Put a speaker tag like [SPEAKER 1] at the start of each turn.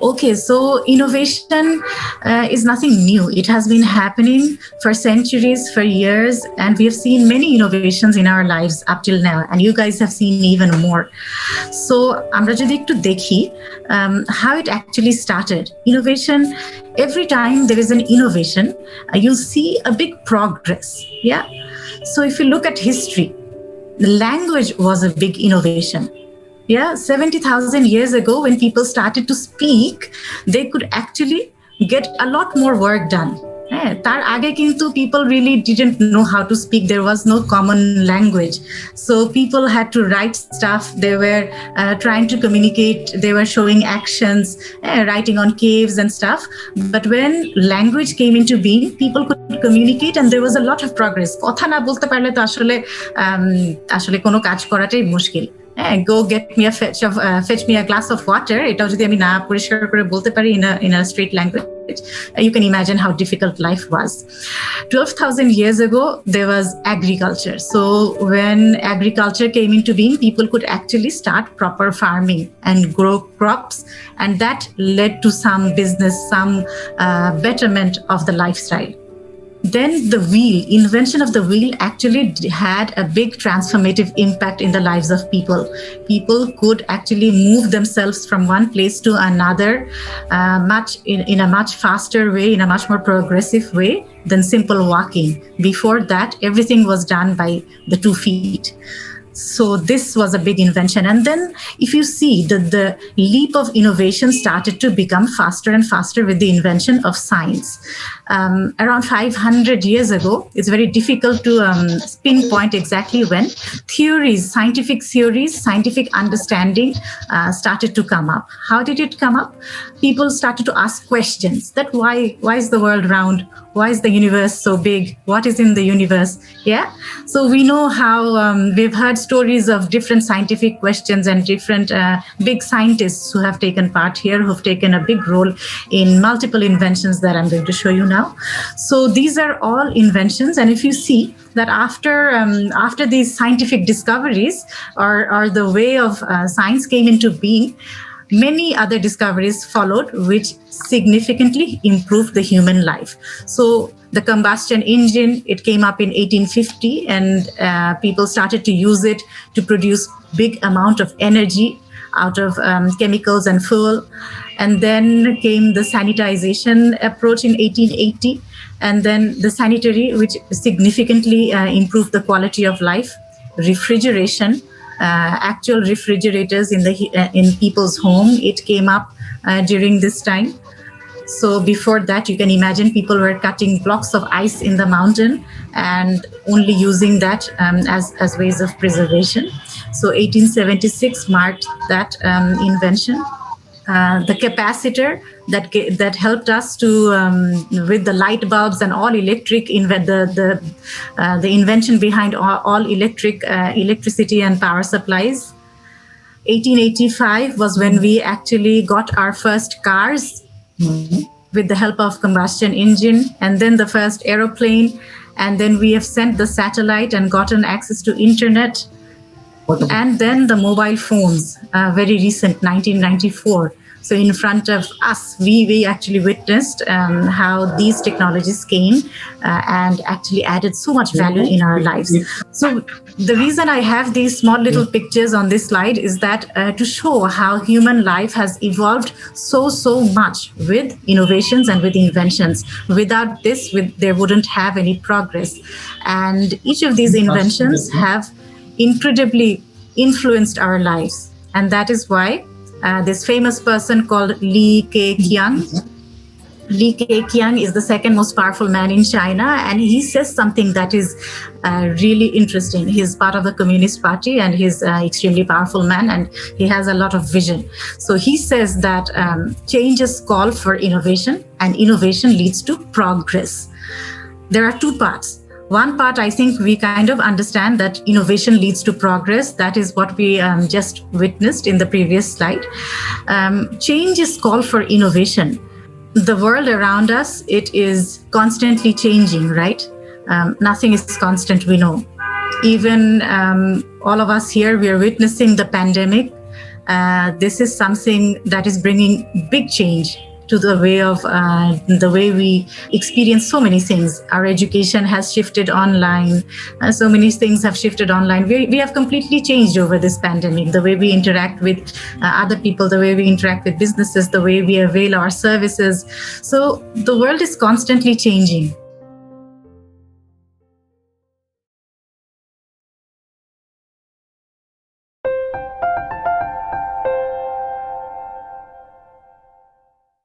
[SPEAKER 1] Okay, so innovation is nothing new. It has been happening for centuries, for years, and we have seen many innovations in our lives up till now, and you guys have seen even more. So, আমরা যদি একটু দেখি how it actually started. Innovation, every time there is an innovation, you'll see a big progress. Yeah. So if you look at history, the language was a big innovation. Yeah, 70,000 years ago, when people started to speak, they could actually get a lot more work done. তার আগে কিন্তু people really didn't know how to speak. There was no common language. So people had to write stuff. They were trying to communicate. They were showing actions, writing on caves and stuff. But when language came into being, people could communicate and there was a lot of progress. কথা না বলতে পারলে তো আসলে কোনো কাজ করাটাই মুশকিল। Go get me fetch me a glass of water. এটাও যদি আমি না পরিষ্কার করে বলতে পারি in a straight language, you can imagine how difficult life was. 12,000 years ago, there was agriculture. So when agriculture came into being, people could actually start proper farming and grow crops, and that led to some business, some betterment of the lifestyle. Then the wheel, invention of the wheel actually had a big transformative impact in the lives of people. People could actually move themselves from one place to another in a much faster way, in a much more progressive way than simple walking. Before that, everything was done by the 2 feet. So this was a big invention. And then if you see that the leap of innovation started to become faster and faster with the invention of science. Around 500 years ago, it's very difficult to pinpoint exactly when theories, scientific understanding started to come up. How did it come up? People started to ask questions that why is the world round? Why is the universe so big? What is in the universe? Yeah. So we know how we've heard stories of different scientific questions and different big scientists who have taken part here, who've taken a big role in multiple inventions that I'm going to show you now. So these are all inventions. And if you see that after these scientific discoveries or the way of science came into being, many other discoveries followed, which significantly improved the human life. So the combustion engine, it came up in 1850, and people started to use it to produce big amount of energy out of chemicals and fuel. And then came the sanitization approach in 1880, and then the sanitary, which significantly improved the quality of life. Refrigeration, actual refrigerators in people's home, it came up during this time. So before that, you can imagine people were cutting blocks of ice in the mountain and only using that as ways of preservation. So 1876 marked that invention. The capacitor that helped us to with the light bulbs and all electric the invention behind all electricity and power supplies. 1885 was when we actually got our first cars with the help of combustion engine, and then the first aeroplane, and then we have sent the satellite and gotten access to internet. And then the mobile phones, very recent, 1994. So in front of us, we actually witnessed how these technologies came and actually added so much value in our lives. So the reason I have these small little pictures on this slide is that to show how human life has evolved so much with innovations and with inventions. Without this, there wouldn't have any progress. And each of these inventions have incredibly influenced our lives. And that is why this famous person called Li Keqiang. Li Keqiang is the second most powerful man in China, and he says something that is really interesting. He's part of the Communist Party, and he's an extremely powerful man, and he has a lot of vision. So he says that changes call for innovation, and innovation leads to progress. There are 2 parts. One part, I think we kind of understand that innovation leads to progress. That is what we just witnessed in the previous slide. Changes call for innovation. The world around us, it is constantly changing, right? Nothing is constant, we know. even all of us here, we are witnessing the pandemic. This is something that is bringing big change to the way we experience so many things. Our education has shifted online. So many things have shifted online. We have completely changed over this pandemic. The way we interact with other people, the way we interact with businesses, the way we avail our services. So the world is constantly changing.